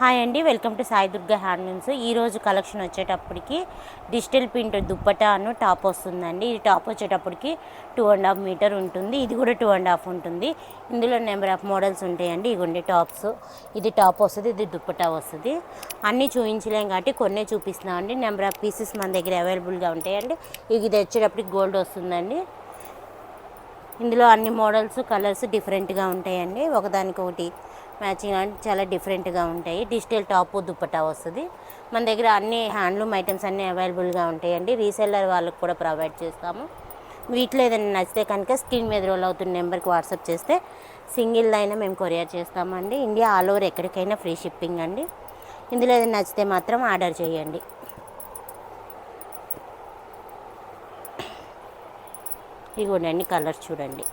Hi అండి, welcome to Sai Durga handlooms. ఈరోజు collection వచ్చేటప్పటికి డిజిటల్ ప్రింట్ దుప్పటాను టాప్ వస్తుందండి. ఇది టాప్ వచ్చేటప్పటికి 2.5 మీటర్ ఉంటుంది. ఇది కూడా 2.5 ఉంటుంది. ఇందులో నెంబర్ ఆఫ్ మోడల్స్ ఉంటాయండి. ఇగోండి టాప్స్. ఇది టాప్ వస్తుంది, ఇది దుప్పటా వస్తుంది. అన్నీ చూపించలేం కాబట్టి కొన్నే చూపిస్తున్నామండి. నెంబర్ ఆఫ్ పీసెస్ మన దగ్గర అవైలబుల్గా ఉంటాయండి. ఇది వచ్చేటప్పటికి గోల్డ్ వస్తుందండి. ఇందులో అన్ని మోడల్స్ కలర్స్ డిఫరెంట్గా ఉంటాయండి. ఒకదానికొకటి మ్యాచింగ్ అంటే చాలా డిఫరెంట్గా ఉంటాయి. డిజిటల్ టాప్ దుప్పటా వస్తుంది. మన దగ్గర అన్ని హ్యాండ్లూమ్ ఐటమ్స్ అన్నీ అవైలబుల్గా ఉంటాయండి. రీసెల్లర్ వాళ్ళకు కూడా ప్రొవైడ్ చేస్తాము. వీటిలో ఏదైనా నచ్చితే కనుక స్క్రీన్ మీద రోల్ అవుతున్న నెంబర్కి వాట్సాప్ చేస్తే సింగిల్ అయినా మేము కొరియర్ చేస్తామండి. ఇండియా ఆల్ ఓవర్ ఎక్కడికైనా ఫ్రీ షిప్పింగ్ అండి. ఇందులో ఏదైనా నచ్చితే మాత్రం ఆర్డర్ చేయండి. ఇదిగోండి కలర్స్ చూడండి.